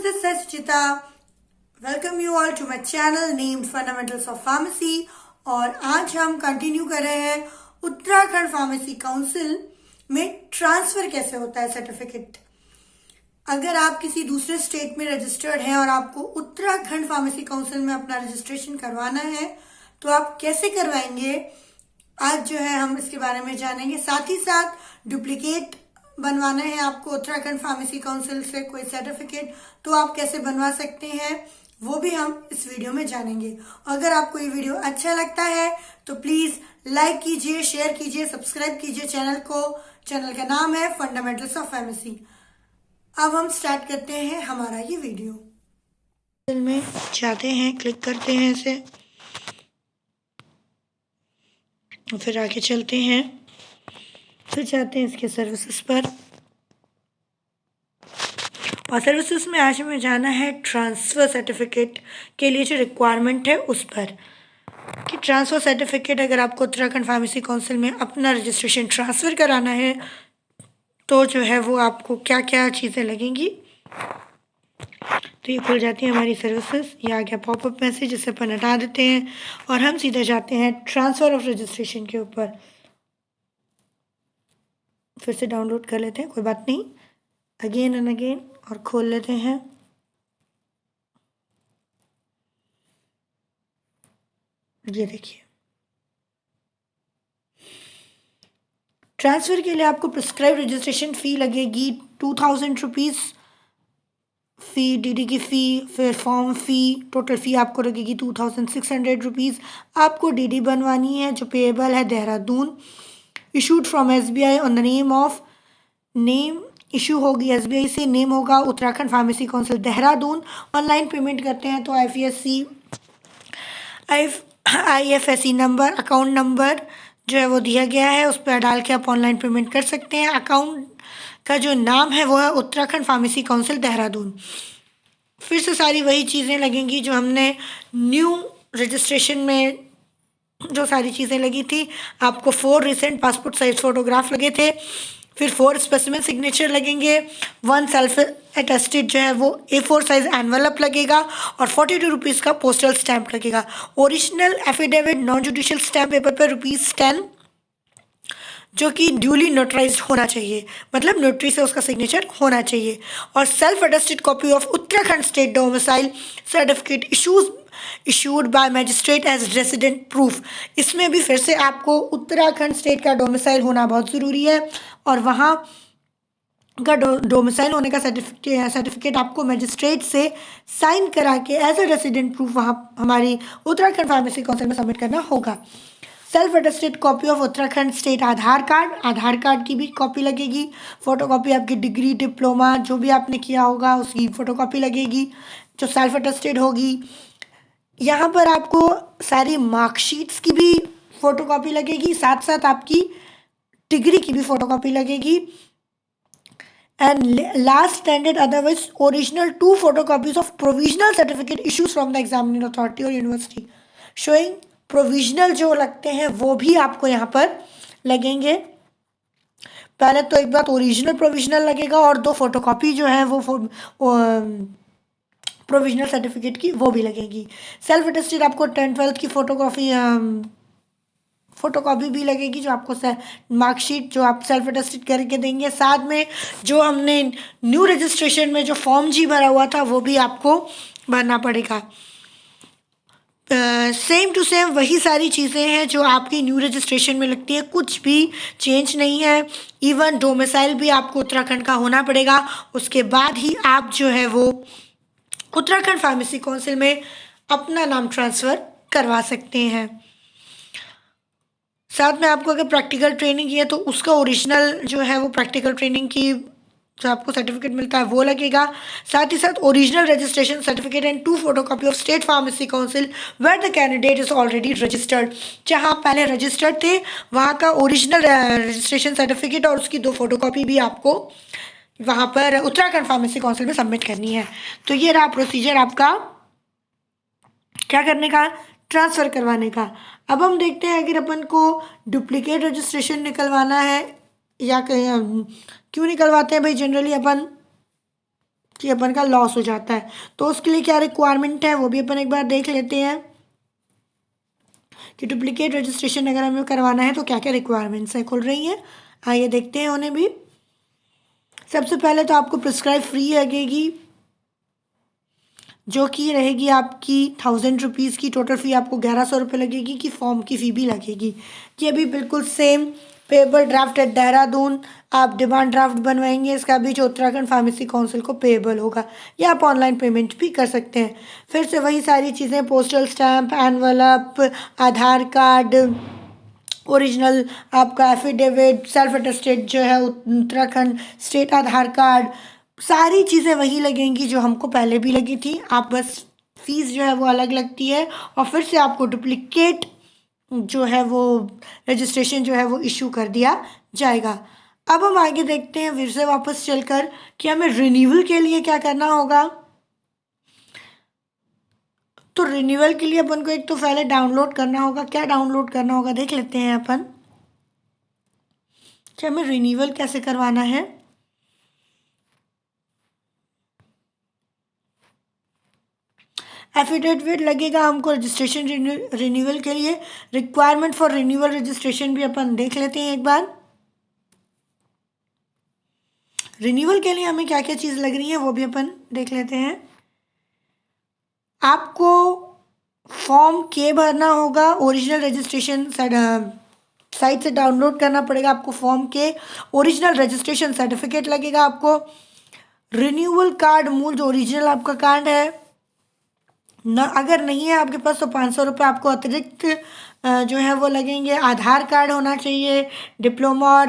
this is Suchita. Welcome you all to my channel named Fundamentals of Pharmacy. और आज हम continue कर रहे हैं उत्तराखंड फार्मेसी काउंसिल में ट्रांसफर कैसे होता है सर्टिफिकेट। अगर आप किसी दूसरे स्टेट में रजिस्टर्ड हैं और आपको उत्तराखंड फार्मेसी काउंसिल में अपना रजिस्ट्रेशन करवाना है तो आप कैसे करवाएंगे, आज जो है हम इसके बारे में जानेंगे। साथ ही साथ डुप्लीकेट बनवाना है आपको उत्तराखंड फार्मेसी काउंसिल से कोई सर्टिफिकेट तो आप कैसे बनवा सकते हैं वो भी हम इस वीडियो में जानेंगे। अगर आपको ये वीडियो अच्छा लगता है तो प्लीज लाइक कीजिए, शेयर कीजिए, सब्सक्राइब कीजिए चैनल को। चैनल का नाम है फंडामेंटल्स ऑफ फार्मेसी। अब हम स्टार्ट करते हैं हमारा ये वीडियो। में जाते हैं, क्लिक करते हैं इसे, फिर आगे चलते हैं, फिर जाते हैं इसके सर्विसेज पर। और सर्विसेज में आज हमें जाना है ट्रांसफ़र सर्टिफिकेट के लिए जो रिक्वायरमेंट है उस पर, कि ट्रांसफ़र सर्टिफिकेट अगर आपको उत्तराखंड फार्मेसी काउंसिल में अपना रजिस्ट्रेशन ट्रांसफ़र कराना है तो जो है वो आपको क्या क्या चीज़ें लगेंगी। तो ये खुल जाती है हमारी सर्विसेज। ये आ गया पॉपअप मैसेज, जिसे अपन हटा देते हैं और हम सीधे जाते हैं ट्रांसफ़र ऑफ रजिस्ट्रेशन के ऊपर। फिर से डाउनलोड कर लेते हैं, कोई बात नहीं, अगेन एंड अगेन, और खोल लेते हैं। ये देखिए, ट्रांसफ़र के लिए आपको प्रिस्क्राइब रजिस्ट्रेशन फ़ी लगेगी 2000 रुपीज़ फ़ी, डीडी की फ़ी, फिर फॉर्म फ़ी, टोटल फ़ी आपको लगेगी 2600 रुपीज़। आपको डीडी बनवानी है जो पेएबल है Dehradun, issued from SBI on the name of, name issue होगी एसबीआई से, नेम होगा Uttarakhand pharmacy council Dehradun. Online payment करते हैं तो IFSC नंबर, अकाउंट नंबर जो है वो दिया गया है, उस पर डाल के आप ऑनलाइन पेमेंट कर सकते हैं। अकाउंट का जो नाम है वो है उत्तराखंड फार्मेसी काउंसिल देहरादून। फिर से सारी वही चीज़ें लगेंगी जो हमने न्यू रजिस्ट्रेशन में जो सारी चीज़ें लगी थी। आपको 4 रिसेंट पासपोर्ट साइज फ़ोटोग्राफ लगे थे, फिर 4 स्पेसिमेन सिग्नेचर लगेंगे, 1 सेल्फ अटेस्टेड जो है वो A4 साइज एनवलप लगेगा और 42 रुपीज़ का पोस्टल स्टैंप लगेगा। Original affidavit non judicial stamp paper पर ₹10 जो कि ड्यूली नोटराइज्ड होना चाहिए, मतलब नोटरी से उसका सिग्नेचर होना चाहिए। और self attested copy of Uttarakhand state domicile certificate issued by magistrate as resident proof. इसमें भी फिर से आपको उत्तराखंड स्टेट का डोमिसाइल होना बहुत ज़रूरी है और वहाँ का डोमिसाइल होने का सर्टिफिकेट आपको मैजिस्ट्रेट से साइन करा के एज अ रेसिडेंट प्रूफ वहाँ हमारी उत्तराखंड फार्मेसी काउंसिल में सबमिट करना होगा। Self attested copy of Uttarakhand state Aadhaar card की भी कॉपी लगेगी। फ़ोटोकॉपी आपकी डिग्री, डिप्लोमा जो भी आपने किया होगा उसकी फ़ोटोकॉपी लगेगी जो सेल्फ अटेस्टेड होगी। यहाँ पर आपको सारी मार्कशीट्स की भी फ़ोटोकॉपी लगेगी, साथ साथ आपकी डिग्री की भी फ़ोटोकॉपी लगेगी। And last standard otherwise original 2 photocopies of provisional certificate issues from the examining authority और यूनिवर्सिटी शोइंग प्रोविजनल जो लगते हैं वो भी आपको यहाँ पर लगेंगे। पहले तो एक बात ओरिजिनल प्रोविजनल लगेगा और 2 फोटोकॉपी जो है वो प्रोविजनल सर्टिफिकेट की वो भी लगेगी। सेल्फ अटेस्टेड आपको 10th-12th की फ़ोटोकॉपी भी लगेगी जो आपको मार्कशीट जो आप सेल्फ अटेस्टेड करके देंगे। साथ में जो हमने न्यू रजिस्ट्रेशन में जो फॉर्म जी भरा हुआ था वो भी आपको भरना पड़ेगा। सेम टू सेम वही सारी चीज़ें हैं जो आपकी न्यू रजिस्ट्रेशन में लगती है, कुछ भी चेंज नहीं है। इवन डोमिसाइल भी आपको उत्तराखंड का होना पड़ेगा, उसके बाद ही आप जो है वो उत्तराखंड फार्मेसी काउंसिल में अपना नाम ट्रांसफ़र करवा सकते हैं। साथ में आपको अगर प्रैक्टिकल ट्रेनिंग है तो उसका ओरिजिनल जो है वो प्रैक्टिकल ट्रेनिंग की जो आपको सर्टिफिकेट मिलता है वो लगेगा। साथ ही साथ original registration certificate and 2 photocopy of state pharmacy council where the candidate is already registered. जहाँ पहले रजिस्टर्ड थे वहाँ का ओरिजिनल रजिस्ट्रेशन सर्टिफिकेट और उसकी 2 photocopy भी आपको वहाँ पर उत्तराखंड फार्मेसी काउंसिल में सबमिट करनी है। तो ये रहा प्रोसीजर आपका क्या करने का, ट्रांसफ़र करवाने का। अब हम देखते हैं अगर अपन को डुप्लीकेट रजिस्ट्रेशन निकलवाना है या क्यों निकलवाते हैं भाई। जनरली अपन कि अपन का लॉस हो जाता है। तो उसके लिए क्या रिक्वायरमेंट है वो भी अपन एक बार देख लेते हैं कि डुप्लीकेट रजिस्ट्रेशन अगर हमें करवाना है तो क्या क्या रिक्वायरमेंट्स है खुल रही हैं। आइए देखते हैं उन्हें भी। सबसे पहले तो आपको प्रिस्क्राइब फी लगेगी, जो कि रहेगी आपकी 1000 रुपीज़ की। टोटल फ़ी आपको 1100 रुपये लगेगी कि फॉर्म की फ़ी भी लगेगी। ये भी बिल्कुल same. Payable draft at Dehradun, आप डिमांड ड्राफ्ट बनवाएंगे, इसका भी जो उत्तराखंड फार्मेसी काउंसिल को पेबल होगा। या आप ऑनलाइन पेमेंट भी कर सकते हैं। फिर से वही सारी चीज़ें, पोस्टल स्टैम्प, एनवलप, आधार कार्ड, ओरिजिनल आपका एफिडेविट, सेल्फ अटेस्टेड जो है उत्तराखंड स्टेट आधार कार्ड, सारी चीज़ें वही लगेंगी जो हमको पहले भी लगी थी। आप बस फीस जो है वो अलग लगती है और फिर से आपको डुप्लीकेट जो है वो रजिस्ट्रेशन जो है वो इशू कर दिया जाएगा। अब हम आगे देखते हैं फिर से वापस चलकर कि हमें रिन्यूअल के लिए क्या करना होगा। तो रिन्यूअल के लिए अपन को एक तो पहले डाउनलोड करना होगा। क्या डाउनलोड करना होगा देख लेते हैं अपन कि हमें रिन्यूअल कैसे करवाना है। एफिडेविट लगेगा हमको रजिस्ट्रेशन रिन्यूअल के लिए। रिक्वायरमेंट फॉर रिन्यूअल रजिस्ट्रेशन भी अपन देख लेते हैं एक बार। रिन्यूअल के लिए हमें क्या क्या चीज़ लग रही है वो भी अपन देख लेते हैं। आपको फॉर्म के भरना होगा, ओरिजिनल रजिस्ट्रेशन साइट से डाउनलोड करना पड़ेगा आपको फॉर्म के। ओरिजिनल रजिस्ट्रेशन सर्टिफिकेट लगेगा आपको। रिन्यूअल कार्ड, मूल जो ओरिजिनल आपका कार्ड है न, अगर नहीं है आपके पास तो 500 रुपये आपको अतिरिक्त जो है वो लगेंगे। आधार कार्ड होना चाहिए, डिप्लोमा और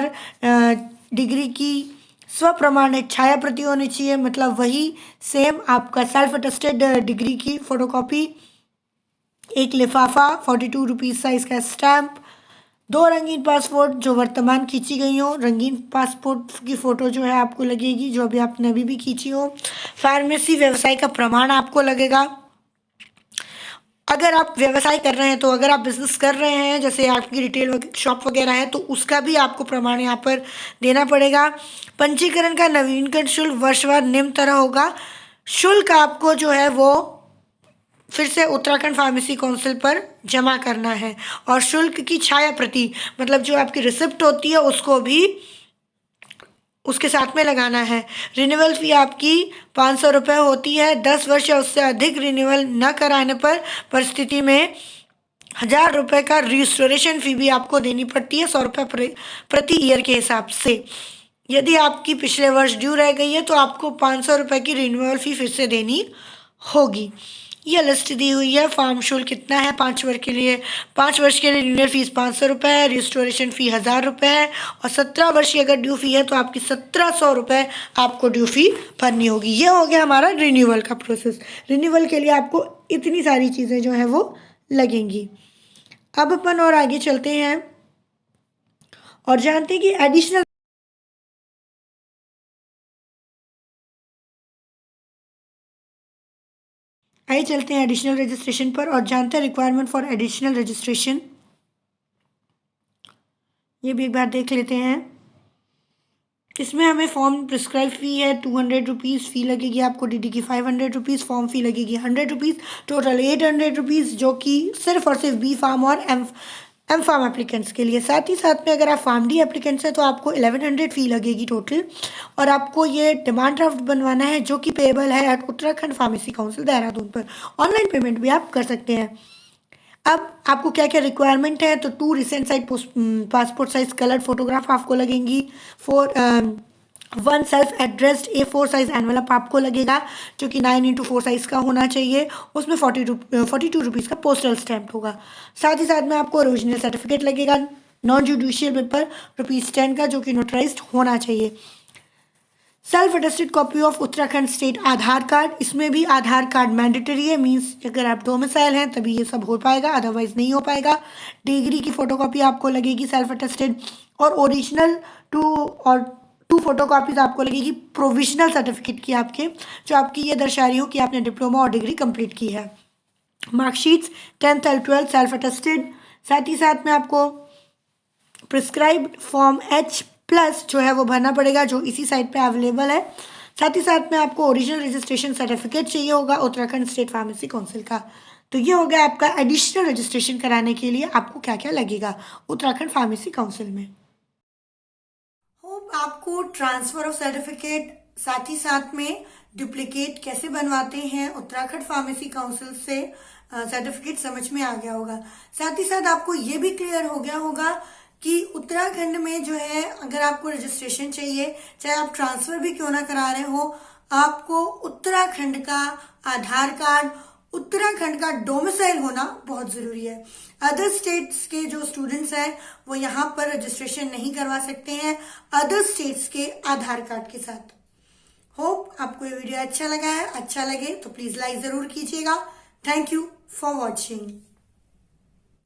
डिग्री की स्व प्रमाणित छाया प्रति होनी चाहिए, मतलब वही सेम आपका सेल्फ अटेस्टेड डिग्री की फोटोकॉपी, एक लिफाफा 42 रुपीज़ साइज़ का स्टैम्प, 2 रंगीन पासपोर्ट जो वर्तमान खींची गई हो। रंगीन पासपोर्ट की फ़ोटो जो है आपको लगेगी जो अभी आपने अभी भी खींची हो। फार्मेसी व्यवसाय का प्रमाण आपको लगेगा। अगर आप व्यवसाय कर रहे हैं तो अगर आप बिजनेस कर रहे हैं, जैसे आपकी रिटेल शॉप वगैरह है, तो उसका भी आपको प्रमाण यहाँ पर देना पड़ेगा। पंजीकरण का नवीनीकरण शुल्क वर्षवार निम्न तरह होगा। शुल्क आपको जो है वो फिर से उत्तराखंड फार्मेसी काउंसिल पर जमा करना है और शुल्क की छाया प्रति, मतलब जो आपकी रिसिप्ट होती है उसको भी उसके साथ में लगाना है। रिन्यूअल फ़ी आपकी 500 रुपये होती है। 10 वर्ष या उससे अधिक रिन्यूअल न कराने पर परिस्थिति में 1000 रुपये का रिस्टोरेशन फ़ी भी आपको देनी पड़ती है, 100 रुपये प्रति ईयर के हिसाब से। यदि आपकी पिछले वर्ष ड्यू रह गई है तो आपको 500 रुपये की रिन्यूअल फ़ी फिर से देनी होगी। यह लिस्ट दी हुई है। फार्म शुल्क कितना है 5 वर्ष के लिए? 5 वर्ष के लिए रिन्यूअल फीस 500 रुपये है, रिस्टोरेशन फ़ी 1000 रुपये है और 17 वर्ष की अगर ड्यू फी है तो आपकी 1700 रुपये आपको ड्यू फी भरनी होगी। ये हो गया हमारा रिन्यूअल का प्रोसेस। रिन्यूअल के लिए आपको इतनी सारी चीज़ें जो है वो लगेंगी। अब अपन और आगे चलते हैं और जानते हैं कि एडिशनल आइए चलते हैं एडिशनल रजिस्ट्रेशन पर और जानते हैं रिक्वायरमेंट फॉर एडिशनल रजिस्ट्रेशन। ये भी एक बार देख लेते हैं। इसमें हमें फॉर्म प्रिस्क्राइब फ़ी है 200 रुपीज़ फ़ी लगेगी आपको। डीडी की 500 रुपीज़, फॉर्म फ़ी लगेगी 100 रुपीज़, टोटल 800 रुपीज़, जो कि सिर्फ और सिर्फ बी फार्म और एम फार्म एप्लीकेंट्स के लिए। साथ ही साथ में अगर आप फार्म डी एप्लीकेंट्स हैं तो आपको 1100 फ़ी लगेगी टोटल। और आपको ये डिमांड ड्राफ्ट बनवाना है जो कि पेएबल है at Uttarakhand pharmacy council Dehradun पर। ऑनलाइन पेमेंट भी आप कर सकते हैं। अब आपको क्या क्या रिक्वायरमेंट है, तो 2 recent size passport size colour photograph आपको लगेंगी। 1 self addressed A4 size envelope आपको लगेगा जो कि 9x4 साइज का होना चाहिए। उसमें 42 रुपीज़ का पोस्टल स्टैम्प होगा। साथ ही साथ में आपको ओरिजिनल सर्टिफिकेट लगेगा नॉन जुडिशियल पेपर ₹10 का, जो कि नोटराइज्ड होना चाहिए। Self attested copy of Uttarakhand state Aadhaar card, इसमें भी आधार कार्ड मैंडेटरी है, मीन्स अगर आप डोमिसाइल हैं तभी ये सब हो पाएगा, अदरवाइज नहीं हो पाएगा। डिग्री की फ़ोटोकॉपी आपको लगेगी सेल्फ अटेस्टेड और ओरिजिनल 2 फोटोकॉपीज़ आपको लगेगी प्रोविजनल सर्टिफिकेट की आपके, जो आपकी ये दर्शा रही हो कि आपने डिप्लोमा और डिग्री कंप्लीट की है। मार्कशीट्स 10th और 12th सेल्फ अटेस्टेड। साथ ही साथ में आपको प्रिस्क्राइब्ड फॉर्म H+ जो है वो भरना पड़ेगा, जो इसी साइट पे अवेलेबल है। साथ ही साथ में आपको ओरिजिनल रजिस्ट्रेशन सर्टिफिकेट चाहिए होगा उत्तराखंड स्टेट फार्मेसी काउंसिल का। तो ये हो गया आपका एडिशनल रजिस्ट्रेशन कराने के लिए आपको क्या क्या लगेगा उत्तराखंड फार्मेसी काउंसिल में। होप आपको ट्रांसफर ऑफ सर्टिफिकेट साथ ही साथ में डुप्लीकेट कैसे बनवाते हैं उत्तराखंड फार्मेसी काउंसिल से सर्टिफिकेट समझ में आ गया होगा। साथ ही साथ आपको ये भी क्लियर हो गया होगा कि उत्तराखंड में जो है अगर आपको रजिस्ट्रेशन चाहिए, चाहे आप ट्रांसफर भी क्यों ना करा रहे हो, आपको उत्तराखंड का आधार कार्ड, उत्तराखंड का डोमिसाइल होना बहुत जरूरी है। अदर स्टेट्स के जो स्टूडेंट्स हैं वो यहाँ पर रजिस्ट्रेशन नहीं करवा सकते हैं अदर स्टेट्स के आधार कार्ड के साथ। होप आपको ये वीडियो अच्छा लगा है। अच्छा लगे तो प्लीज लाइक जरूर कीजिएगा। Thank you for watching.